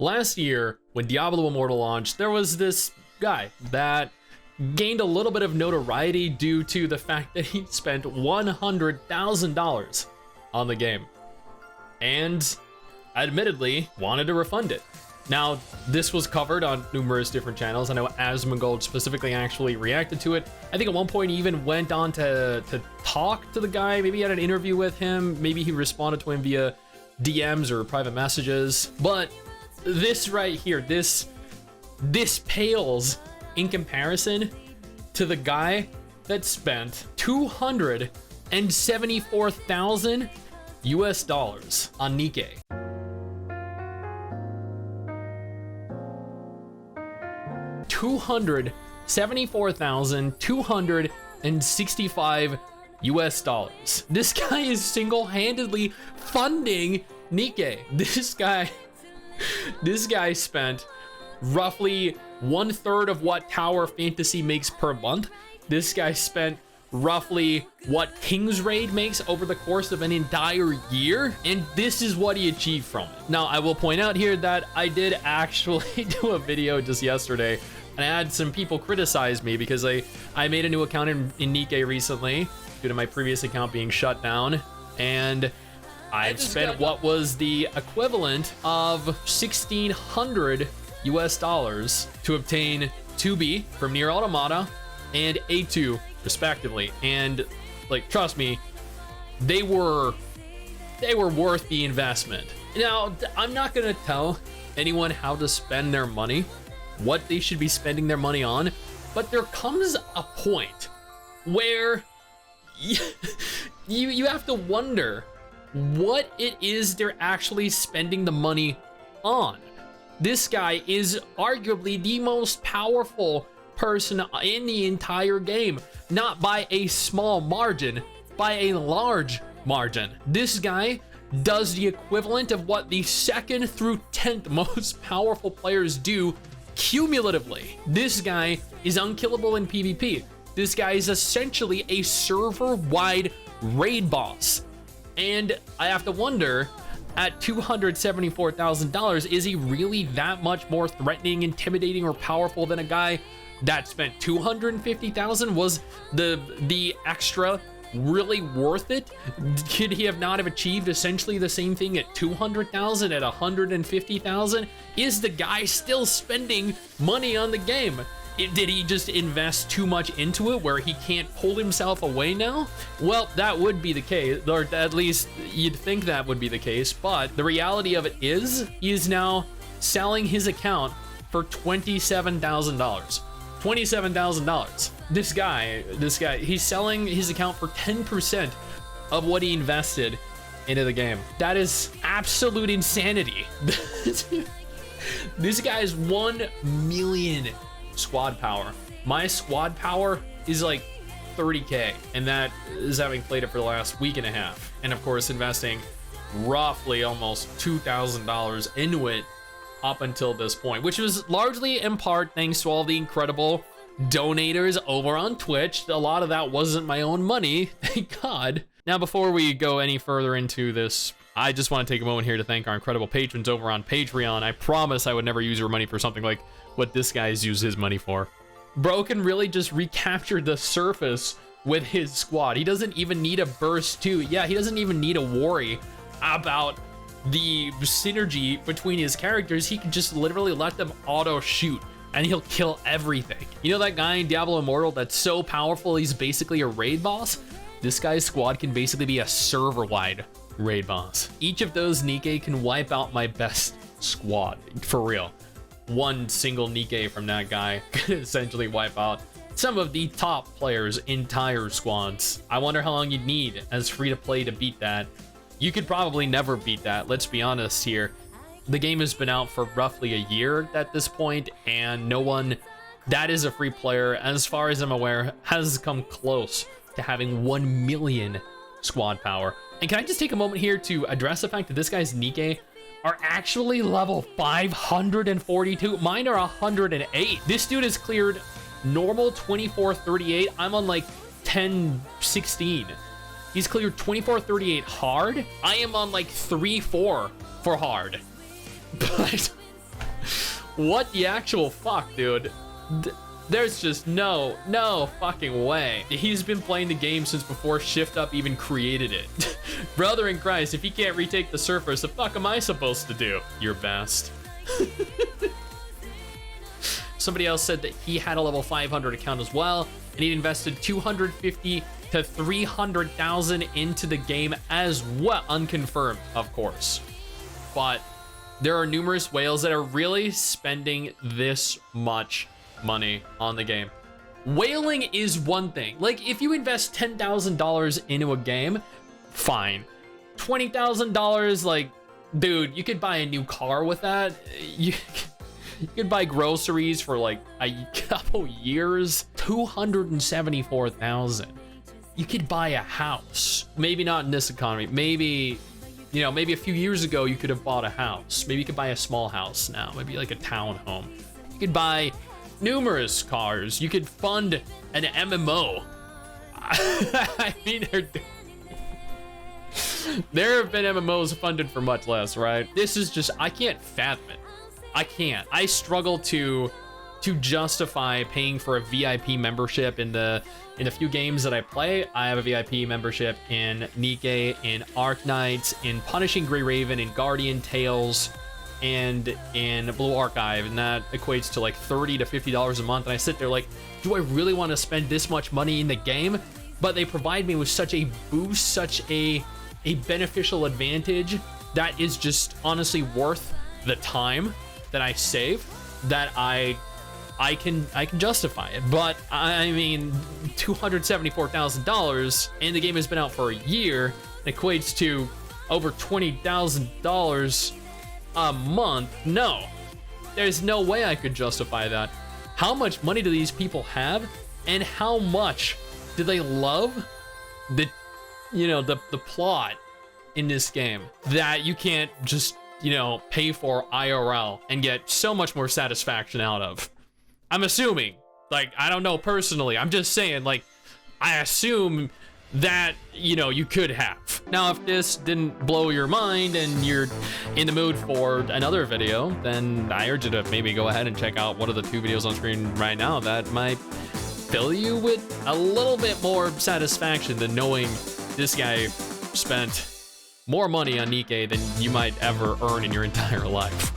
Last year, when Diablo Immortal launched, there was this guy that gained a little bit of notoriety due to the fact that he spent $100,000 on the game and admittedly wanted to refund it. Now, this was covered on numerous different channels. I know Asmongold specifically actually reacted to it. I think at one point he even went on to talk to the guy. Maybe he had an interview with him. Maybe he responded to him via DMs or private messages. But this right here, this pales in comparison to the guy that spent $274,000 on NIKKE. $274,265. This guy is single-handedly funding NIKKE. This guy spent roughly 1/3 of what Tower Fantasy makes per month. This guy spent roughly what King's Raid makes over the course of an entire year, and this is what he achieved from it. Now, I will point out here that I did actually do a video just yesterday, and I had some people criticize me because I made a new account in NIKKE recently due to my previous account being shut down, and I've spent what was the equivalent of $1,600 to obtain 2B from Nier Automata and A2 respectively. And like, trust me, they were worth the investment. Now, I'm not gonna tell anyone how to spend their money, what they should be spending their money on, but there comes a point where you have to wonder what it is they're actually spending the money on. This guy is arguably the most powerful person in the entire game, not by a small margin, by a large margin. This guy does the equivalent of what the 2nd through 10th most powerful players do cumulatively. This guy is unkillable in PvP. This guy is essentially a server-wide raid boss. And I have to wonder, at $274,000, is he really that much more threatening, intimidating, or powerful than a guy that spent $250,000? Was the extra really worth it? Could he have not have achieved essentially the same thing at $200,000, at $150,000? Is the guy still spending money on the game? Did he just invest too much into it where he can't pull himself away now? Well, that would be the case, or at least you'd think that would be the case, but the reality of it is he is now selling his account for $27,000. $27,000. This guy, he's selling his account for 10% of what he invested into the game. That is absolute insanity. This guy is 1 million squad power. My squad power is like 30k, and that is having played it for the last week and a half, and of course investing roughly almost $2,000 into it up until this point, which was largely in part thanks to all the incredible donators over on Twitch. A lot of that wasn't my own money, thank God. Now, before we go any further into this, I just want to take a moment here to thank our incredible patrons over on Patreon. I promise I would never use your money for something like what this guy's used his money for. Broken really just recaptured the surface with his squad. He doesn't even need a burst 2. Yeah, he doesn't even need to worry about the synergy between his characters. He can just literally let them auto shoot and he'll kill everything. You know that guy in Diablo Immortal that's so powerful he's basically a raid boss? This guy's squad can basically be a server-wide raid boss. Each of those NIKKE can wipe out my best squad, for real. One single NIKKE from that guy could essentially wipe out some of the top players' entire squads. I wonder how long you'd need as free-to-play to beat that. You could probably never beat that, let's be honest here. The game has been out for roughly a year at this point, and no one that is a free player, as far as I'm aware, has come close to having 1 million squad power. And can I just take a moment here to address the fact that this guy's NIKKE are actually level 542. Mine are 108. This dude has cleared normal 2438. I'm on like 1016. He's cleared 2438 hard. I am on like 3-4 for hard. But What the actual fuck, dude? There's just no fucking way. He's been playing the game since before Shift Up even created it. Brother in Christ, if he can't retake the surface, the fuck am I supposed to do? Your best. Somebody else said that he had a level 500 account as well, and he invested 250 to 300,000 into the game as well, unconfirmed, of course. But there are numerous whales that are really spending this much money on the game. Whaling is one thing. Like, if you invest $10,000 into a game, fine. $20,000, like, dude, you could buy a new car with that. You could buy groceries for like a couple years. 274,000. You could buy a house. Maybe not in this economy. Maybe, you know, maybe a few years ago you could have bought a house. Maybe you could buy a small house now. Maybe like a townhome. You could buy numerous cars. You could fund an MMO. I mean, there have been MMOs funded for much less, right? This is just, I can't fathom it. I can't. I struggle to justify paying for a VIP membership in the few games that I play. I have a VIP membership in NIKKE, in Arknights, in Punishing Grey Raven, in Guardian Tales, and in Blue Archive, and that equates to like $30 to $50 a month. And I sit there like, do I really want to spend this much money in the game? But they provide me with such a boost, such a beneficial advantage that is just honestly worth the time that I save, that I can justify it. But I mean, $274,000, and the game has been out for a year, equates to over $20,000 a month. No, there's no way I could justify that. How much money do these people have, and how much do they love the plot in this game that you can't just, you know, pay for IRL and get so much more satisfaction out of? I'm assuming, like, I don't know personally, I'm just saying, like, I assume that, you know, you could have. Now, if this didn't blow your mind and you're in the mood for another video, then I urge you to maybe go ahead and check out one of the two videos on screen right now that might fill you with a little bit more satisfaction than knowing this guy spent more money on NIKKE than you might ever earn in your entire life.